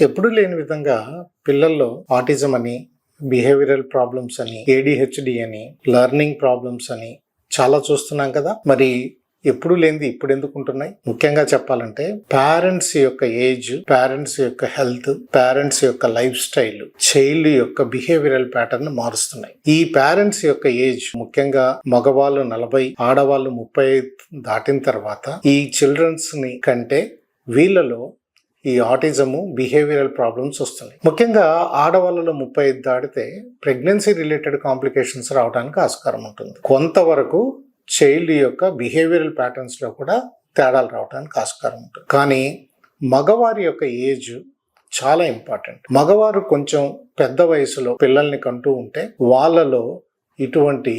ఎప్పుడు లేని విధంగా పిల్లల్లో ఆటిజం అని, బిహేవియరల్ ప్రాబ్లమ్స్ అని, ADHD అని, లెర్నింగ్ ప్రాబ్లమ్స్ అని చాలా చూస్తున్నాం కదా. మరి ఎప్పుడు లేనిది ఇప్పుడు ఎందుకు ఉంటున్నాయి? ముఖ్యంగా చెప్పాలంటే పేరెంట్స్ యొక్క ఏజ్, పేరెంట్స్ యొక్క హెల్త్, పేరెంట్స్ యొక్క లైఫ్ స్టైల్ చైల్డ్ యొక్క బిహేవియరల్ ప్యాటర్న్ మారుస్తున్నాయి. ఈ పేరెంట్స్ యొక్క ఏజ్, ముఖ్యంగా మగవాళ్ళు 40, ఆడవాళ్ళు 35 దాటిన తర్వాత ఈ చిల్డ్రన్స్ ని కంటే వీళ్ళలో ఈ ఆటిజము, బిహేవియరల్ ప్రాబ్లమ్స్ వస్తున్నాయి. ముఖ్యంగా ఆడవాళ్ళలో 35 దాటితే ప్రెగ్నెన్సీ రిలేటెడ్ కాంప్లికేషన్స్ రావడానికి ఆస్కారం ఉంటుంది. కొంతవరకు చైల్డ్ యొక్క బిహేవియరల్ ప్యాటర్న్స్ లో కూడా తేడాలు రావడానికి ఆస్కారం ఉంటుంది. కానీ మగవారి యొక్క ఏజ్ చాలా ఇంపార్టెంట్. మగవారు కొంచెం పెద్ద వయసులో పిల్లల్ని కంటూ ఉంటే వాళ్ళలో ఇటువంటి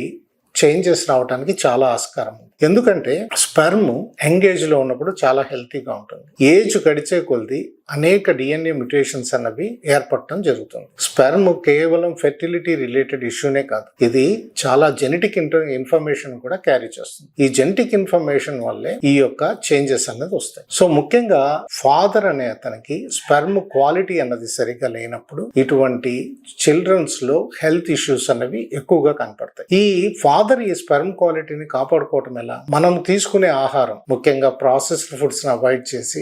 చేంజెస్ రావడానికి చాలా ఆస్కారం ఉంది. ఎందుకంటే స్పెర్మ్ ఎంగేజ్ లో ఉన్నప్పుడు చాలా హెల్తీగా ఉంటుంది. ఏజ్ గడిచే కొద్ది అనేక DNA మ్యుటేషన్స్ అన్నవి ఏర్పడటం జరుగుతుంది. స్పెర్మ్ కేవలం ఫెర్టిలిటీ రిలేటెడ్ ఇష్యూనే కాదు, ఇది చాలా జెనెటిక్ ఇన్ఫర్మేషన్ కూడా క్యారీ చేస్తుంది. ఈ జెనెటిక్ ఇన్ఫర్మేషన్ వల్లే ఈ యొక్క చేంజెస్ అన్నది వస్తాయి. సో ముఖ్యంగా ఫాదర్ అనే అతనికి స్పెర్మ్ క్వాలిటీ అన్నది సరిగ్గా లేనప్పుడు ఇటువంటి చిల్డ్రన్స్ లో హెల్త్ ఇష్యూస్ అన్నవి ఎక్కువగా కనపడతాయి. ఈ ఫాదర్ ఈ స్పెర్మ్ క్వాలిటీని కాపాడుకోవటం ఎలా? మనం తీసుకునే ఆహారం, ముఖ్యంగా ప్రాసెస్డ్ ఫుడ్స్ని అవాయిడ్ చేసి,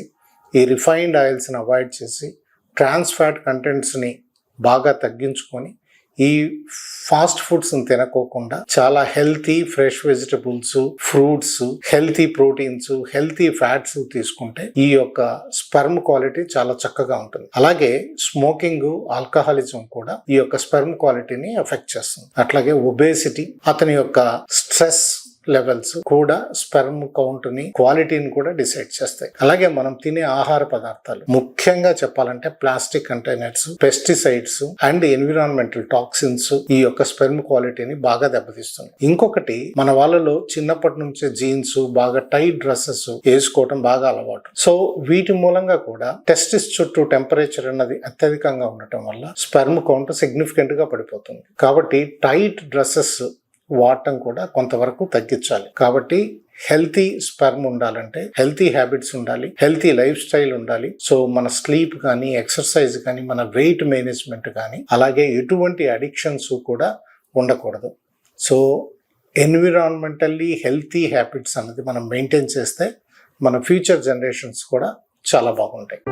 ఈ రిఫైన్డ్ ఆయిల్స్ని అవాయిడ్ చేసి, ట్రాన్స్ ఫ్యాట్ కంటెంట్స్ని బాగా తగ్గించుకొని, ఈ ఫాస్ట్ ఫుడ్స్ని తినకోకుండా చాలా healthy fresh vegetables, fruits, healthy proteins, healthy fats తీసుకుంటే ఈ యొక్క స్పెర్మ్ క్వాలిటీ చాలా చక్కగా ఉంటుంది. అలాగే స్మోకింగ్, ఆల్కహాలిజం కూడా ఈ యొక్క స్పెర్మ్ క్వాలిటీని ఎఫెక్ట్ చేస్తుంది. అట్లాగే ఒబేసిటీ, అతని యొక్క స్ట్రెస్ లెవెల్స్ కూడా స్పెర్మ్ కౌంట్ ని, క్వాలిటీని కూడా డిసైడ్ చేస్తాయి. అలాగే మనం తినే ఆహార పదార్థాలు, ముఖ్యంగా చెప్పాలంటే plastic containers, pesticides and environmental toxins ఈ యొక్క స్పెర్మ్ క్వాలిటీని బాగా దెబ్బతీస్తుంది. ఇంకొకటి, మన వాళ్ళలో చిన్నప్పటి నుంచే జీన్స్, బాగా టైట్ డ్రెస్సెస్ వేసుకోవడం బాగా అలవాటు. సో వీటి మూలంగా కూడా టెస్టిస్ చుట్టూ టెంపరేచర్ అన్నది అత్యధికంగా ఉండటం వల్ల స్పెర్మ్ కౌంట్ సిగ్నిఫికెంట్ గా పడిపోతుంది. కాబట్టి టైట్ డ్రెస్సెస్ వాడటం కూడా కొంతవరకు తగ్గించాలి. కాబట్టి హెల్తీ స్పెర్మ్ ఉండాలంటే హెల్తీ హ్యాబిట్స్ ఉండాలి, హెల్తీ లైఫ్ స్టైల్ ఉండాలి. సో మన స్లీప్ కానీ, ఎక్సర్సైజ్ కానీ, మన వెయిట్ మేనేజ్మెంట్ కానీ, అలాగే ఎటువంటి అడిక్షన్స్ కూడా ఉండకూడదు. సో ఎన్విరాన్మెంటల్లీ హెల్తీ హ్యాబిట్స్ అనేది మనం మెయింటైన్ చేస్తే మన ఫ్యూచర్ జనరేషన్స్ కూడా చాలా బాగుంటాయి.